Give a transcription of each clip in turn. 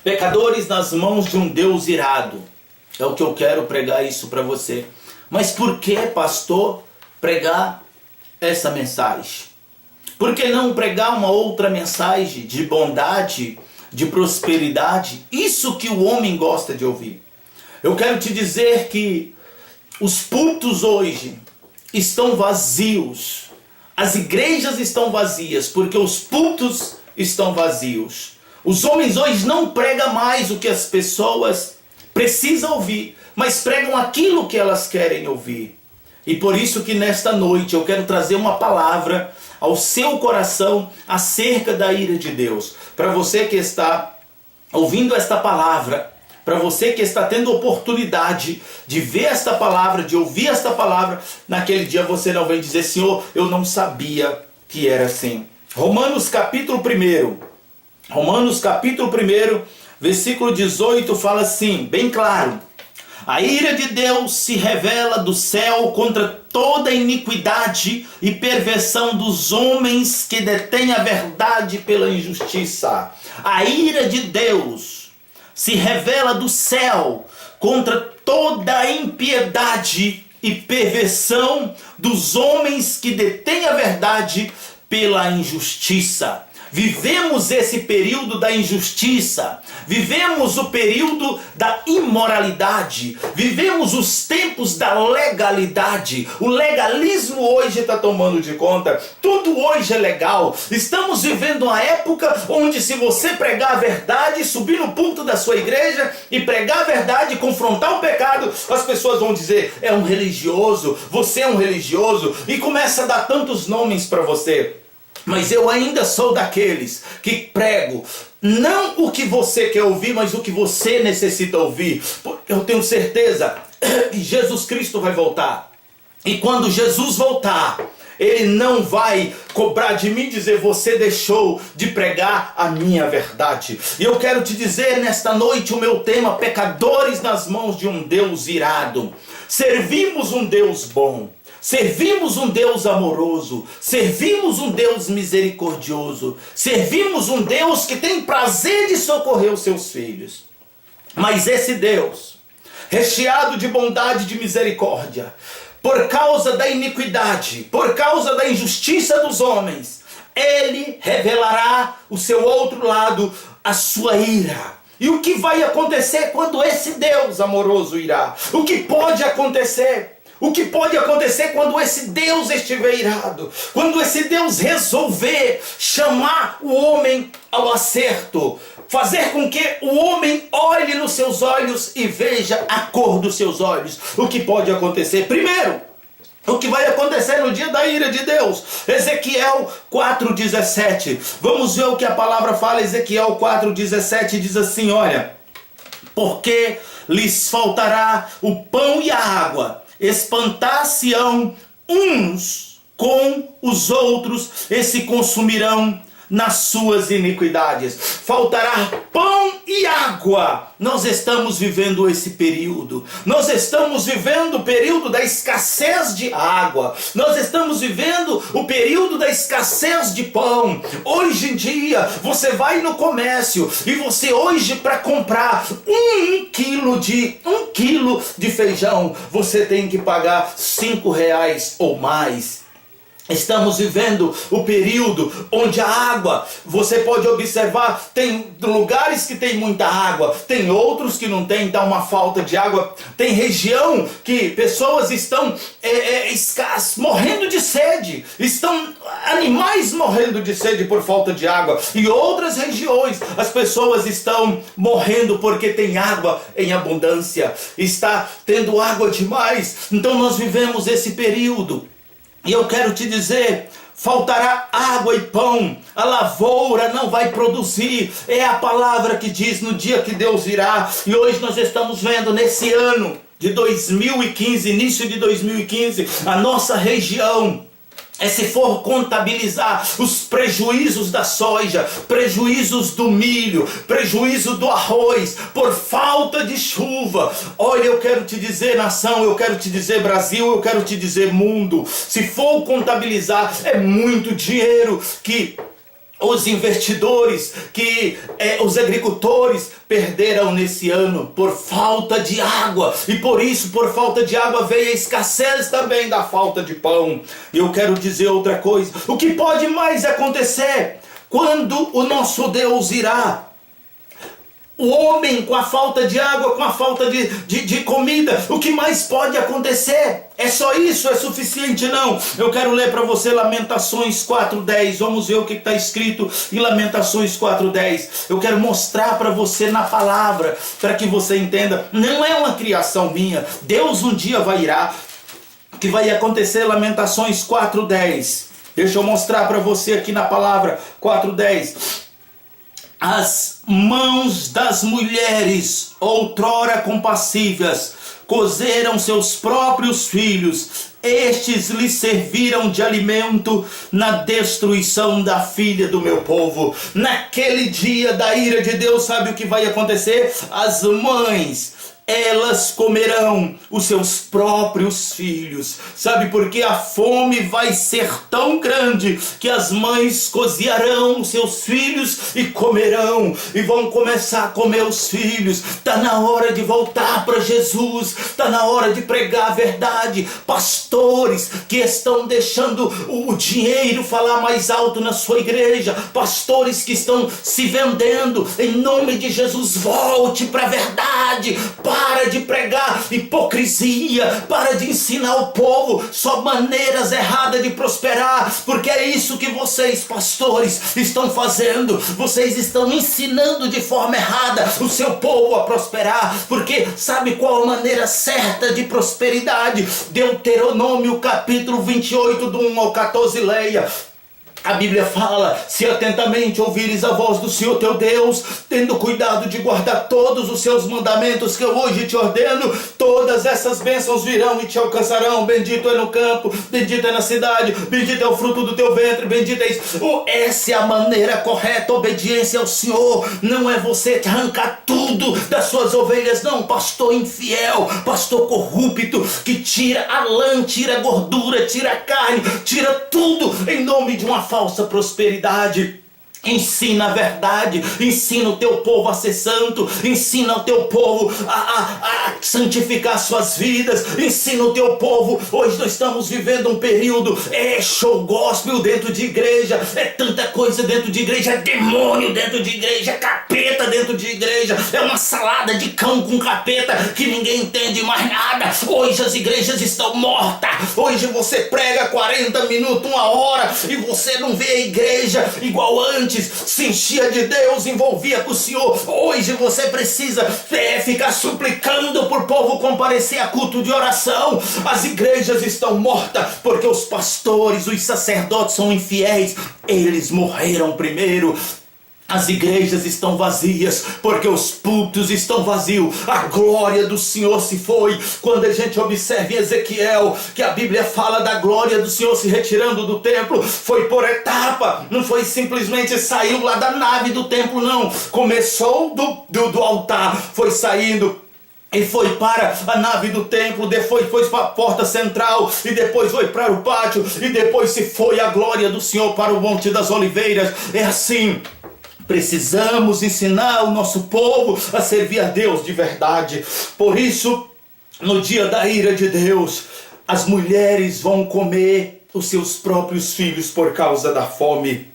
Pecadores nas mãos de um Deus irado. É o que eu quero pregar isso para você. Mas por que, pastor, pregar essa mensagem? Por que não pregar uma outra mensagem de bondade, de prosperidade? Isso que o homem gosta de ouvir. Eu quero te dizer que os púlpitos hoje estão vazios. As igrejas estão vazias porque os púlpitos estão vazios. Os homens hoje não pregam mais o que as pessoas precisam ouvir, mas pregam aquilo que elas querem ouvir. E por isso que nesta noite eu quero trazer uma palavra ao seu coração acerca da ira de Deus. Para você que está ouvindo esta palavra, para você que está tendo oportunidade de ver esta palavra, de ouvir esta palavra, naquele dia você não vem dizer: Senhor, eu não sabia que era assim. Romanos capítulo 1, versículo 18 fala assim, bem claro: a ira de Deus se revela do céu contra toda iniquidade e perversão dos homens que detêm a verdade pela injustiça. A ira de Deus se revela do céu contra toda a impiedade e perversão dos homens que detêm a verdade pela injustiça. Vivemos esse período da injustiça, vivemos o período da imoralidade, vivemos os tempos da legalidade. O legalismo hoje está tomando de conta, tudo hoje é legal. Estamos vivendo uma época onde, se você pregar a verdade, subir no púlpito da sua igreja e pregar a verdade, confrontar o pecado, as pessoas vão dizer: é um religioso, você é um religioso, e começa a dar tantos nomes para você. Mas eu ainda sou daqueles que prego não o que você quer ouvir, mas o que você necessita ouvir. Eu tenho certeza que Jesus Cristo vai voltar. E quando Jesus voltar, Ele não vai cobrar de mim, dizer: você deixou de pregar a minha verdade. E eu quero te dizer nesta noite, o meu tema: pecadores nas mãos de um Deus irado. Servimos um Deus bom. Servimos um Deus amoroso, servimos um Deus misericordioso, servimos um Deus que tem prazer de socorrer os seus filhos. Mas esse Deus, recheado de bondade e de misericórdia, por causa da iniquidade, por causa da injustiça dos homens, Ele revelará o seu outro lado, a sua ira. E o que vai acontecer quando esse Deus amoroso irá? O que pode acontecer? O que pode acontecer quando esse Deus estiver irado? Quando esse Deus resolver chamar o homem ao acerto, fazer com que o homem olhe nos seus olhos e veja a cor dos seus olhos. O que pode acontecer? Primeiro, o que vai acontecer no dia da ira de Deus? Ezequiel 4,17. Vamos ver o que a palavra fala. Ezequiel 4,17 diz assim: olha, porque lhes faltará o pão e a água, espantar-se-ão uns com os outros e se consumirão nas suas iniquidades. Faltará pão e água. Nós estamos vivendo esse período. Nós estamos vivendo o período da escassez de água. Nós estamos vivendo o período da escassez de pão. Hoje em dia, você vai no comércio e você hoje, para comprar um quilo de feijão, você tem que pagar R$5 ou mais. Estamos vivendo o período onde a água, você pode observar, tem lugares que tem muita água, tem outros que não tem, está uma falta de água. Tem região que pessoas estão morrendo de sede, estão animais morrendo de sede por falta de água. E outras regiões as pessoas estão morrendo porque tem água em abundância, está tendo água demais. Então nós vivemos esse período. E eu quero te dizer, faltará água e pão, a lavoura não vai produzir. É a palavra que diz no dia que Deus irá. E hoje nós estamos vendo nesse ano de 2015, início de 2015, a nossa região, se for contabilizar os prejuízos da soja, prejuízos do milho, prejuízo do arroz, por falta de chuva. Olha, eu quero te dizer, nação, eu quero te dizer, Brasil, eu quero te dizer, mundo, se for contabilizar, é muito dinheiro que os investidores, os agricultores perderam nesse ano por falta de água, e por isso, por falta de água, veio a escassez também da falta de pão. E eu quero dizer outra coisa: o que pode mais acontecer quando o nosso Deus irá? O homem com a falta de água, com a falta de comida, o que mais pode acontecer? É só isso? É suficiente? Não. Eu quero ler para você Lamentações 4:10. Vamos ver o que está escrito em Lamentações 4:10. Eu quero mostrar para você na palavra, para que você entenda. Não é uma criação minha. Deus um dia vai irá. O que vai acontecer? Lamentações 4:10. Deixa eu mostrar para você aqui na palavra 4:10. As mãos das mulheres, outrora compassivas, cozeram seus próprios filhos. Estes lhes serviram de alimento na destruição da filha do meu povo. Naquele dia da ira de Deus, sabe o que vai acontecer? As mães, elas comerão os seus próprios filhos. Sabe por quê? A fome vai ser tão grande que as mães cozinharão os seus filhos e comerão, e vão começar a comer os filhos. Está na hora de voltar para Jesus, está na hora de pregar a verdade. Pastores que estão deixando o dinheiro falar mais alto na sua igreja, pastores que estão se vendendo, em nome de Jesus, volte para a verdade. Para de pregar hipocrisia, para de ensinar o povo só maneiras erradas de prosperar, porque é isso que vocês, pastores, estão fazendo. Vocês estão ensinando de forma errada o seu povo a prosperar, porque sabe qual a maneira certa de prosperidade? Deuteronômio capítulo 28, do 1 ao 14, leia. A Bíblia fala: se atentamente ouvires a voz do Senhor teu Deus, tendo cuidado de guardar todos os seus mandamentos que eu hoje te ordeno, todas essas bênçãos virão e te alcançarão. Bendito é no campo, bendito é na cidade, bendito é o fruto do teu ventre, bendito é isso. Essa é a maneira correta, obediência ao Senhor. Não é você arrancar tudo das suas ovelhas, não. Pastor infiel, pastor corrupto, que tira a lã, tira a gordura, tira a carne, tira tudo em nome de uma falsa prosperidade. Ensina a verdade, ensina o teu povo a ser santo, ensina o teu povo a santificar suas vidas, ensina o teu povo. Hoje nós estamos vivendo um período, show gospel dentro de igreja, é tanta coisa dentro de igreja, é demônio dentro de igreja, é capeta dentro de igreja, é uma salada de cão com capeta que ninguém entende mais nada. Hoje as igrejas estão mortas, hoje você prega 40 minutos, 1 hora, e você não vê a igreja igual antes. Se enchia de Deus, envolvia com o Senhor. Hoje você precisa ficar suplicando por povo comparecer a culto de oração. As igrejas estão mortas porque os pastores, os sacerdotes são infiéis. Eles morreram primeiro. As igrejas estão vazias porque os púlpitos estão vazios. A glória do Senhor se foi. Quando a gente observa em Ezequiel que a Bíblia fala da glória do Senhor se retirando do templo, foi por etapa. Não foi simplesmente saiu lá da nave do templo, não. Começou do altar, foi saindo e foi para a nave do templo, depois foi para a porta central, e depois foi para o pátio, e depois se foi a glória do Senhor para o Monte das Oliveiras. É assim. Precisamos ensinar o nosso povo a servir a Deus de verdade. Por isso, no dia da ira de Deus, as mulheres vão comer os seus próprios filhos por causa da fome.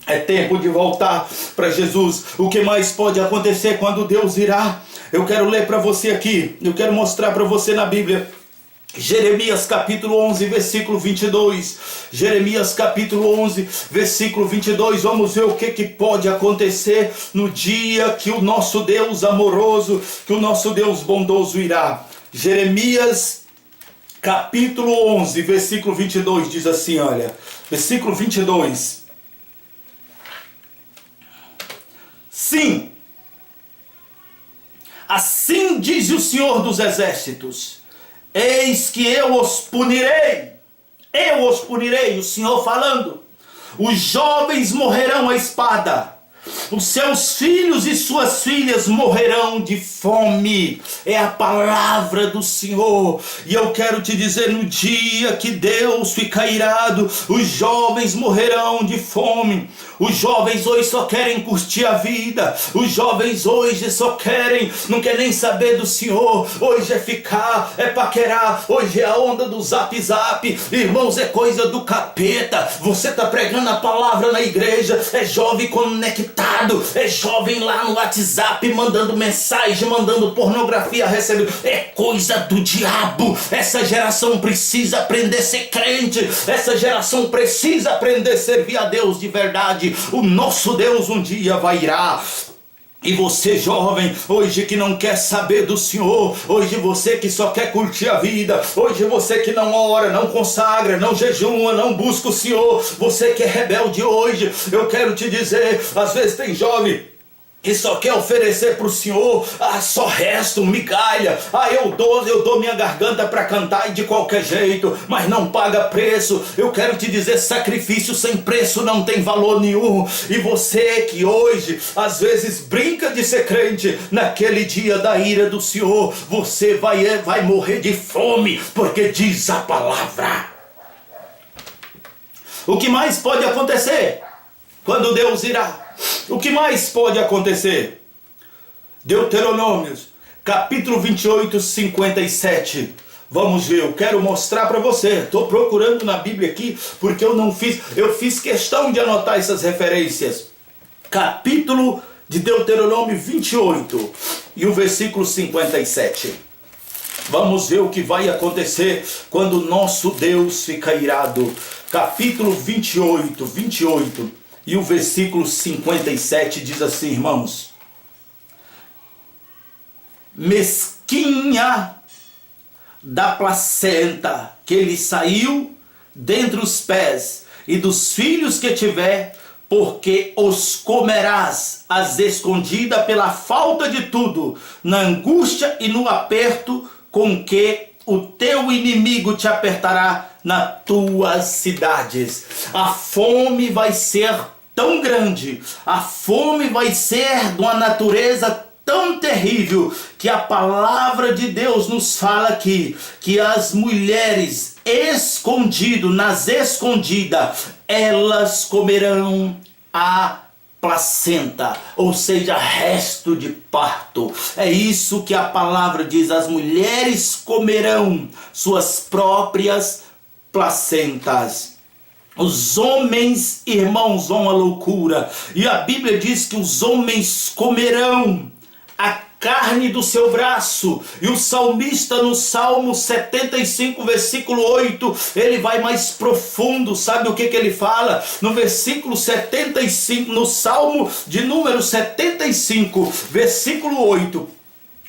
É tempo de voltar para Jesus. O que mais pode acontecer quando Deus irá? Eu quero ler para você aqui, eu quero mostrar para você na Bíblia. Jeremias capítulo 11, versículo 22. Jeremias capítulo 11, versículo 22. Vamos ver o que pode acontecer no dia que o nosso Deus amoroso, que o nosso Deus bondoso irá. Jeremias capítulo 11, versículo 22 diz assim, olha. Versículo 22. Sim, assim diz o Senhor dos Exércitos: eis que eu os punirei, o Senhor falando. Os jovens morrerão à espada, os seus filhos e suas filhas morrerão de fome. É a palavra do Senhor. E eu quero te dizer, no dia que Deus ficar irado, os jovens morrerão de fome. Os jovens hoje só querem curtir a vida. Os jovens hoje só querem, não quer nem saber do Senhor. Hoje é ficar, é paquerar. Hoje é a onda do zap zap. Irmãos, é coisa do capeta. Você está pregando a palavra na igreja, é jovem conectado, é jovem lá no WhatsApp mandando mensagem, mandando pornografia, recebendo. É coisa do diabo. Essa geração precisa aprender a ser crente. Essa geração precisa aprender a servir a Deus de verdade. O nosso Deus um dia vai irar. E você, jovem, hoje que não quer saber do Senhor, hoje você que só quer curtir a vida, hoje você que não ora, não consagra, não jejua, não busca o Senhor, você que é rebelde hoje, eu quero te dizer, às vezes tem jovem e só quer oferecer para o Senhor, só resto, migalha, eu dou minha garganta para cantar e de qualquer jeito, mas não paga preço. Eu quero te dizer, sacrifício sem preço não tem valor nenhum. E você que hoje, às vezes brinca de ser crente, naquele dia da ira do Senhor, você vai morrer de fome, porque diz a palavra. O que mais pode acontecer quando Deus irá? O que mais pode acontecer? Deuteronômios, capítulo 28, 57. Vamos ver, eu quero mostrar para você. Estou procurando na Bíblia aqui, porque eu fiz questão de anotar essas referências. Capítulo de Deuteronômio 28 e o versículo 57. Vamos ver o que vai acontecer quando o nosso Deus fica irado. Capítulo 28. E o versículo 57 diz assim, irmãos: mesquinha da placenta que lhe saiu dentre os pés e dos filhos que tiver, porque os comerás às escondidas pela falta de tudo, na angústia e no aperto com que o teu inimigo te apertará nas tuas cidades. A fome vai ser tão grande, a fome vai ser de uma natureza tão terrível, que a palavra de Deus nos fala aqui, que as mulheres nas escondidas, elas comerão a placenta, ou seja, resto de parto. É isso que a palavra diz, as mulheres comerão suas próprias placentas. Os homens, irmãos, vão à loucura. E a Bíblia diz que os homens comerão a carne do seu braço. E o salmista no Salmo 75, versículo 8, ele vai mais profundo. Sabe o que ele fala? No versículo 75, no Salmo de número 75, versículo 8.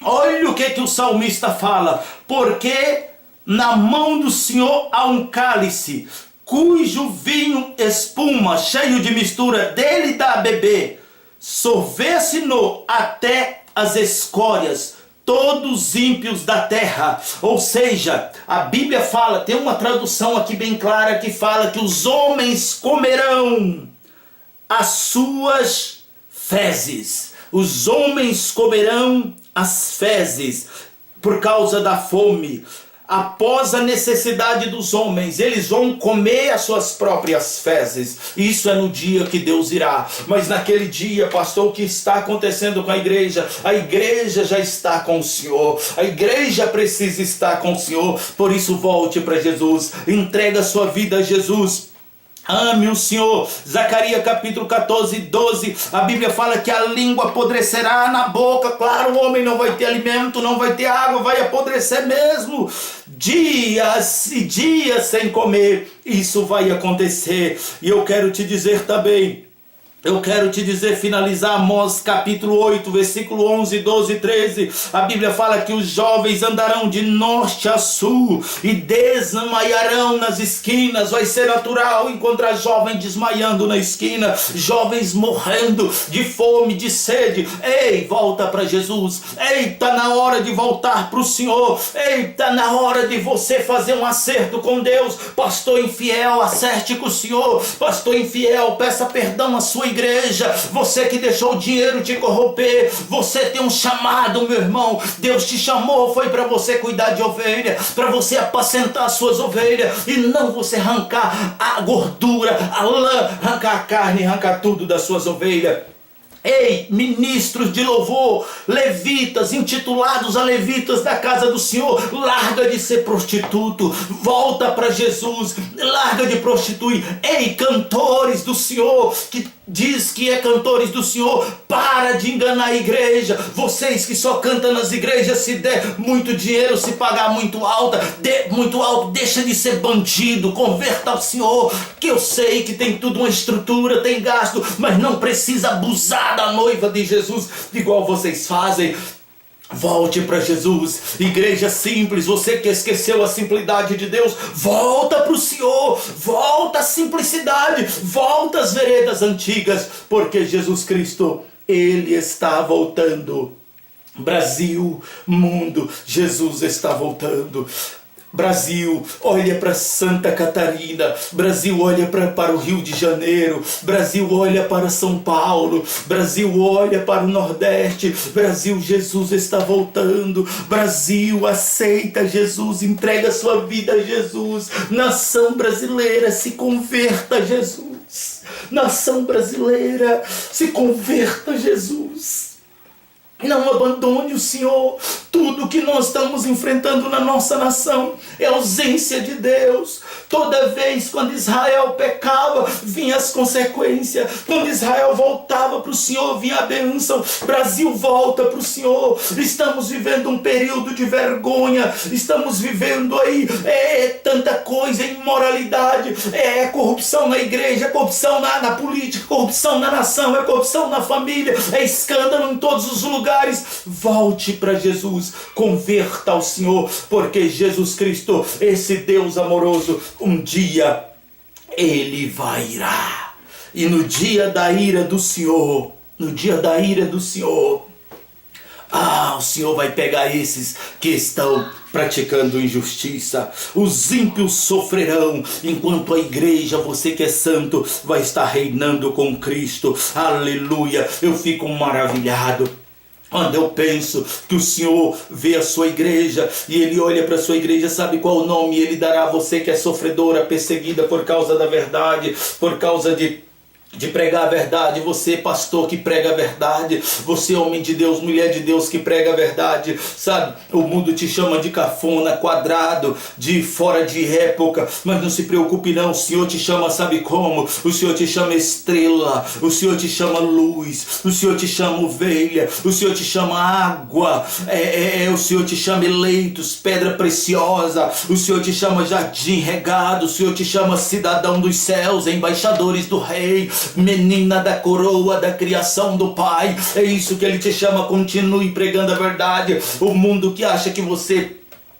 Olha o que o salmista fala. Porque na mão do Senhor há um cálice, cujo vinho espuma, cheio de mistura, dele dá a beber. Sorvesse-no até as escórias, todos os ímpios da terra. Ou seja, a Bíblia fala, tem uma tradução aqui bem clara que fala que os homens comerão as suas fezes. Os homens comerão as fezes por causa da fome. Após a necessidade dos homens, eles vão comer as suas próprias fezes. Isso é no dia que Deus irá. Mas naquele dia, pastor, o que está acontecendo com a igreja? A igreja já está com o Senhor. A igreja precisa estar com o Senhor. Por isso, volte para Jesus. Entrega a sua vida a Jesus. Ame o Senhor. Zacarias capítulo 14, 12. A Bíblia fala que a língua apodrecerá na boca. Claro, o homem não vai ter alimento, não vai ter água, vai apodrecer mesmo. Dias e dias sem comer. Isso vai acontecer. E eu quero te dizer também, finalizar Amós capítulo 8, versículo 11, 12 e 13. A Bíblia fala que os jovens andarão de norte a sul e desmaiarão nas esquinas. Vai ser natural encontrar jovens desmaiando na esquina, jovens morrendo de fome, de sede. Ei, volta para Jesus. Ei, está na hora de voltar para o Senhor. Ei, está na hora de você fazer um acerto com Deus. Pastor infiel, acerte com o Senhor. Pastor infiel, peça perdão à sua igreja. igreja, você que deixou o dinheiro te corromper, você tem um chamado, meu irmão. Deus te chamou, foi para você cuidar de ovelha, para você apacentar as suas ovelhas, e não você arrancar a gordura, a lã, arrancar a carne, arrancar tudo das suas ovelhas. Ei, ministros de louvor, levitas, intitulados a levitas da casa do Senhor, larga de ser prostituto, volta para Jesus, larga de prostituir. Ei, cantores do Senhor, que diz que é cantores do Senhor, para de enganar a igreja. Vocês que só cantam nas igrejas, se der muito dinheiro, se pagar muito alto, deixa de ser bandido, converta ao Senhor, que eu sei que tem tudo uma estrutura, tem gasto, mas não precisa abusar da noiva de Jesus, igual vocês fazem. Volte para Jesus, igreja simples, você que esqueceu a simplicidade de Deus, volta para o Senhor, volta à simplicidade, volta às veredas antigas, porque Jesus Cristo, Ele está voltando. Brasil, mundo, Jesus está voltando. Brasil, olha para Santa Catarina. Brasil, olha para o Rio de Janeiro. Brasil, olha para São Paulo. Brasil, olha para o Nordeste. Brasil, Jesus está voltando. Brasil, aceita Jesus, entrega sua vida a Jesus. Nação brasileira, se converta a Jesus. Nação brasileira, se converta a Jesus. Não abandone o Senhor. Tudo que nós estamos enfrentando na nossa nação é ausência de Deus. Toda vez quando Israel pecava, vinha as consequências. Quando Israel voltava para o Senhor, vinha a bênção. Brasil, volta para o Senhor. Estamos vivendo um período de vergonha. Estamos vivendo aí tanta coisa, imoralidade, corrupção na igreja, corrupção na política, corrupção na nação, corrupção na família, escândalo em todos os lugares. Volte para Jesus, converta ao Senhor, porque Jesus Cristo, esse Deus amoroso, um dia Ele vai irar. E no dia da ira do Senhor, o Senhor vai pegar esses que estão praticando injustiça. Os ímpios sofrerão, enquanto a igreja, você que é santo, vai estar reinando com Cristo. Aleluia! Eu fico maravilhado quando eu penso que o Senhor vê a sua igreja e Ele olha para a sua igreja, sabe qual o nome Ele dará a você que é sofredora, perseguida por causa da verdade, por causa de pregar a verdade. Você, pastor, que prega a verdade, você, homem de Deus, mulher de Deus, que prega a verdade, sabe, o mundo te chama de cafona, quadrado, de fora de época, mas não se preocupe não, o Senhor te chama, sabe como? O Senhor te chama estrela, o Senhor te chama luz, o Senhor te chama ovelha, o Senhor te chama água, o Senhor te chama eleitos, pedra preciosa, o Senhor te chama jardim regado, o Senhor te chama cidadão dos céus, embaixadores do rei, menina da coroa da criação do Pai. É isso que Ele te chama. Continue pregando a verdade. O mundo que acha que você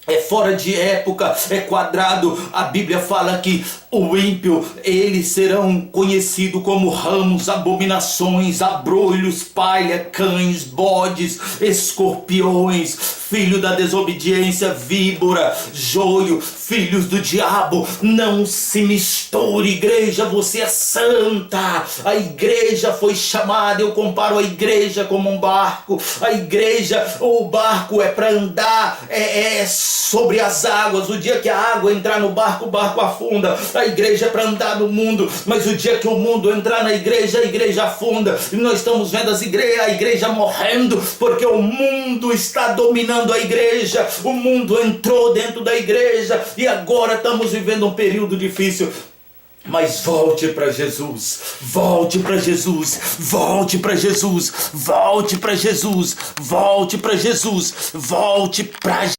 é fora de época, é quadrado, a Bíblia fala que o ímpio, eles serão conhecidos como ramos, abominações, abrolhos, palha, cães, bodes, escorpiões, filho da desobediência, víbora, joio, filhos do diabo. Não se misture, igreja, você é santa. A igreja foi chamada, eu comparo a igreja como um barco. A igreja, ou o barco é para andar sobre as águas. O dia que a água entrar no barco, o barco afunda. A igreja é para andar no mundo, mas o dia que o mundo entrar na igreja, a igreja afunda. E nós estamos vendo a igreja morrendo, porque o mundo está dominando a igreja. O mundo entrou dentro da igreja e agora estamos vivendo um período difícil. Mas volte para Jesus, volte para Jesus, volte para Jesus, volte para Jesus, volte para Jesus, volte para Jesus.